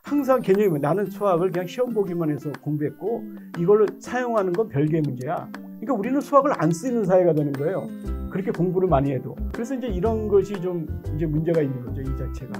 항상 개념이 나는 수학을 그냥 시험 보기만 해서 공부했고 이걸로 사용하는 건 별개의 문제야. 그러니까 우리는 수학을 안 쓰는 사회가 되는 거예요. 그렇게 공부를 많이 해도. 그래서 이제 이런 것이 좀 이제 문제가 있는 거죠, 이 자체가.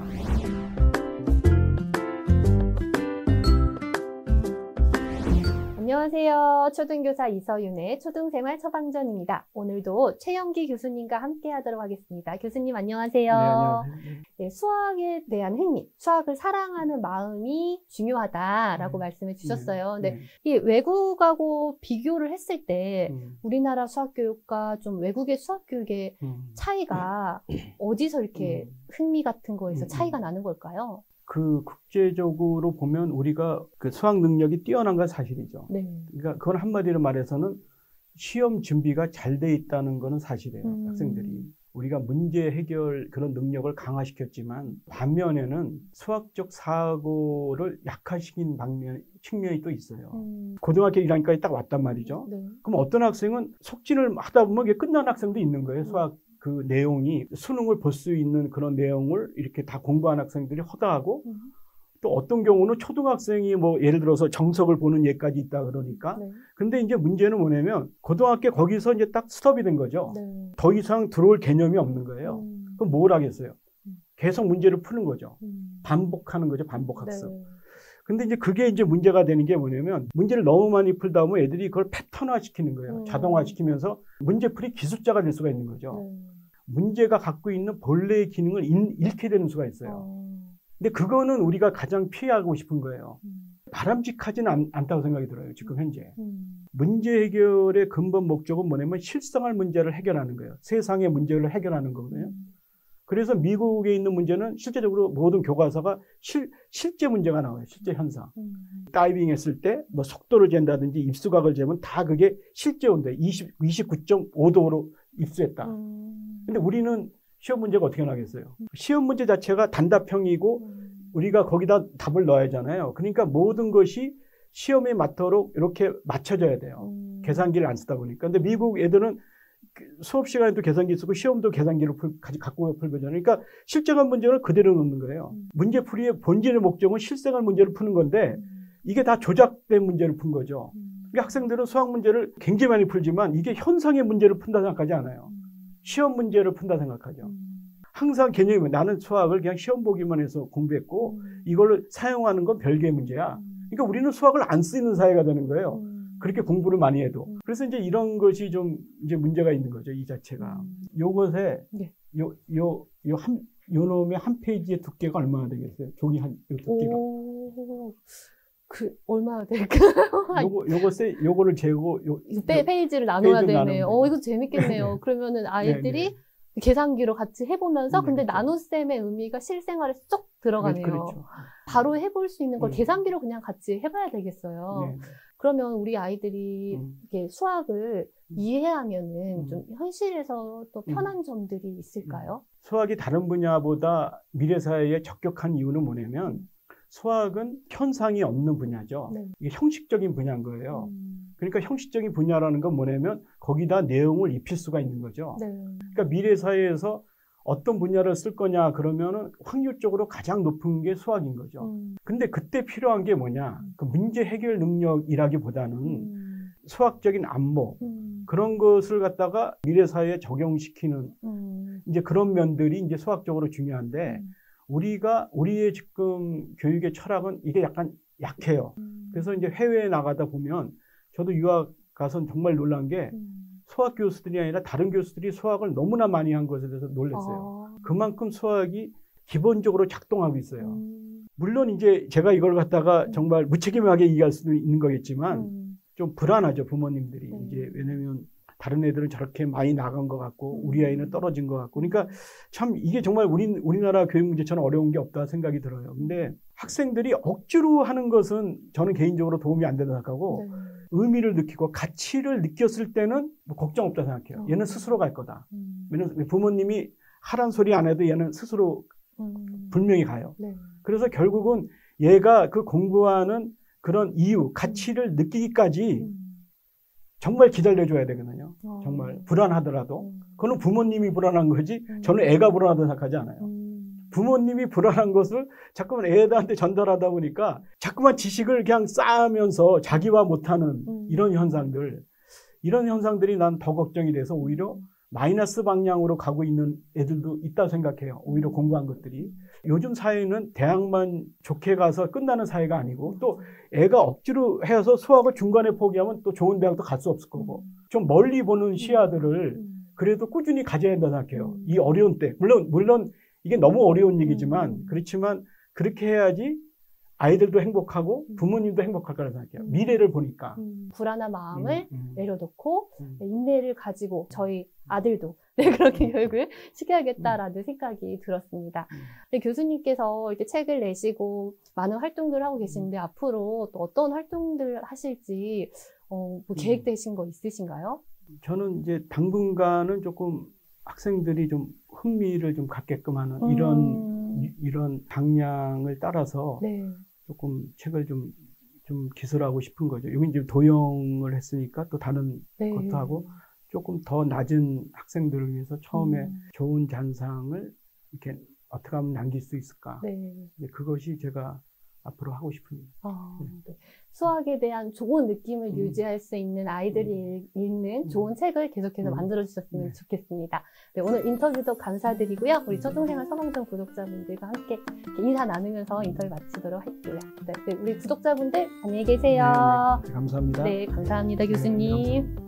안녕하세요. 초등교사 이서윤의 초등생활 처방전입니다. 오늘도 최영기 교수님과 함께 하도록 하겠습니다. 교수님 안녕하세요. 네, 안녕하세요. 네, 수학에 대한 흥미, 수학을 사랑하는 마음이 중요하다라고 말씀해 주셨어요. 근데 이 외국하고 비교를 했을 때 우리나라 수학 교육과 좀 외국의 수학 교육의 차이가 어디서 이렇게 흥미 같은 거에서 차이가 나는 걸까요? 그 국제적으로 보면 우리가 그 수학 능력이 뛰어난 건 사실이죠. 네. 그러니까 그건 한마디로 말해서는 시험 준비가 잘 돼 있다는 거는 사실이에요. 학생들이. 우리가 문제 해결 그런 능력을 강화시켰지만 반면에는 수학적 사고를 약화시킨 측면이 또 있어요. 고등학교 1학년까지 딱 왔단 말이죠. 네. 그럼 어떤 학생은 속진을 하다 보면 이게 끝난 학생도 있는 거예요. 수학 그 내용이 수능을 볼 수 있는 그런 내용을 이렇게 다 공부한 학생들이 허다하고 또 어떤 경우는 초등학생이 뭐 예를 들어서 정석을 보는 예까지 있다 그러니까. 네. 근데 이제 문제는 뭐냐면 고등학교 거기서 이제 딱 스톱이 된 거죠. 네. 더 이상 들어올 개념이 없는 거예요. 그럼 뭘 하겠어요? 계속 문제를 푸는 거죠. 반복하는 거죠. 반복학습. 네. 근데 이제 그게 이제 문제가 되는 게 뭐냐면 문제를 너무 많이 풀다 보면 애들이 그걸 패턴화 시키는 거예요. 자동화 시키면서 문제풀이 기술자가 될 수가 있는 거죠. 문제가 갖고 있는 본래의 기능을 잃게 되는 수가 있어요. 근데 그거는 우리가 가장 피하고 싶은 거예요. 바람직하지는 않다고 생각이 들어요. 지금 현재. 문제 해결의 근본 목적은 뭐냐면 실생활 문제를 해결하는 거예요. 세상의 문제를 해결하는 거거든요. 그래서 미국에 있는 문제는 실제적으로 모든 교과서가 실제 문제가 나와요. 실제 현상. 다이빙 했을 때 뭐 속도를 잰다든지 입수각을 재면 다 그게 실제 온도에 29.5도로 입수했다. 근데 우리는 시험 문제가 어떻게 나겠어요? 시험 문제 자체가 단답형이고 우리가 거기다 답을 넣어야 하잖아요. 그러니까 모든 것이 시험에 맞도록 이렇게 맞춰져야 돼요. 계산기를 안 쓰다 보니까. 근데 미국 애들은 수업 시간에도 계산기 쓰고 시험도 계산기로 갖고 풀거든요. 그러니까 실생활 문제를 그대로 놓는 거예요. 문제풀이의 본질의 목적은 실생활 문제를 푸는 건데 이게 다 조작된 문제를 푼 거죠. 그러니까 학생들은 수학 문제를 굉장히 많이 풀지만 이게 현상의 문제를 푼다 생각하지 않아요. 시험 문제를 푼다 생각하죠. 항상 개념이 나는 수학을 그냥 시험 보기만 해서 공부했고 이걸로 사용하는 건 별개의 문제야. 그러니까 우리는 수학을 안 쓰는 사회가 되는 거예요. 그렇게 공부를 많이 해도. 그래서 이제 이런 것이 좀 이제 문제가 있는 거죠. 이 자체가. 요것에 요 놈의 한 페이지의 두께가 얼마나 되겠어요? 종이 요 두께가. 얼마나 될까요? 요거를 재고 페이지를 나눠야 되네요. 나누면 이거 재밌겠네요. 그러면은 아이들이 계산기로 같이 해보면서 근데 그렇죠. 나눗셈의 의미가 실생활에 쏙 들어가네요. 그렇죠. 바로 해볼 수 있는 걸 계산기로 그냥 같이 해봐야 되겠어요. 네. 그러면 우리 아이들이 이렇게 수학을 이해하면은 좀 현실에서 또 편한 점들이 있을까요? 수학이 다른 분야보다 미래 사회에 적격한 이유는 뭐냐면 수학은 현상이 없는 분야죠. 네. 이게 형식적인 분야인 거예요. 그러니까 형식적인 분야라는 건 뭐냐면 거기다 내용을 입힐 수가 있는 거죠. 네. 그러니까 미래 사회에서 어떤 분야를 쓸 거냐 그러면은 확률적으로 가장 높은 게 수학인 거죠. 근데 그때 필요한 게 뭐냐? 그 문제 해결 능력이라기보다는 수학적인 안목 그런 것을 갖다가 미래 사회에 적용시키는 이제 그런 면들이 이제 수학적으로 중요한데 우리의 지금 교육의 철학은 이게 약간 약해요. 그래서 이제 해외에 나가다 보면 저도 유학 가서 정말 놀란 게 수학 교수들이 아니라 다른 교수들이 수학을 너무나 많이 한 것에 대해서 놀랐어요. 그만큼 수학이 기본적으로 작동하고 있어요. 물론 이제 제가 이걸 갖다가 정말 무책임하게 얘기할 수도 있는 거겠지만 좀 불안하죠, 부모님들이. 이제 왜냐면 다른 애들은 저렇게 많이 나간 것 같고 우리 아이는 떨어진 것 같고. 그러니까 참 이게 정말 우리나라 교육 문제처럼 어려운 게 없다 생각이 들어요. 근데 학생들이 억지로 하는 것은 저는 개인적으로 도움이 안 된다고 생각하고 의미를 느끼고 가치를 느꼈을 때는 뭐 걱정 없다 생각해요. 얘는 스스로 갈 거다. 왜냐면 부모님이 하란 소리 안 해도 얘는 스스로 분명히 가요. 그래서 결국은 얘가 그 공부하는 그런 이유, 가치를 느끼기까지 정말 기다려줘야 되거든요. 정말 불안하더라도. 그거는 부모님이 불안한 거지 저는 애가 불안하다고 생각하지 않아요. 부모님이 불안한 것을 자꾸만 애들한테 전달하다 보니까 자꾸만 지식을 그냥 쌓으면서 자기화 못하는 이런 현상들이 난 더 걱정이 돼서 오히려 마이너스 방향으로 가고 있는 애들도 있다고 생각해요. 오히려 공부한 것들이. 요즘 사회는 대학만 좋게 가서 끝나는 사회가 아니고 또 애가 억지로 해서 수학을 중간에 포기하면 또 좋은 대학도 갈 수 없을 거고 좀 멀리 보는 시야들을 그래도 꾸준히 가져야 된다고 생각해요. 이 어려운 때. 물론 이게 너무 어려운 얘기지만 그렇지만 그렇게 해야지 아이들도 행복하고 부모님도 행복할 거라고 생각해요. 미래를 보니까. 불안한 마음을 내려놓고 인내를 가지고 저희 아들도 그렇게 교육을 시켜야겠다라는 생각이 들었습니다. 근데 교수님께서 이렇게 책을 내시고 많은 활동들을 하고 계시는데 앞으로 또 어떤 활동들을 하실지 뭐 계획되신 거 있으신가요? 저는 이제 당분간은 조금 학생들이 좀 흥미를 좀 갖게끔 하는 이런 방향을 따라서 조금 책을 좀 기술하고 싶은 거죠. 여기 이제 도형을 했으니까 또 다른 것도 하고 조금 더 낮은 학생들을 위해서 처음에 좋은 잔상을 이렇게 어떻게 하면 남길 수 있을까. 그것이 제가 앞으로 하고 싶은. 수학에 대한 좋은 느낌을 유지할 수 있는 아이들이 읽는 좋은 책을 계속해서 만들어주셨으면 좋겠습니다. 오늘 인터뷰도 감사드리고요. 우리 초중생활 서방전 구독자분들과 함께 인사 나누면서 인터뷰 마치도록 할게요. 우리 구독자분들 안녕히 계세요. 감사합니다. 감사합니다, 교수님. 감사합니다.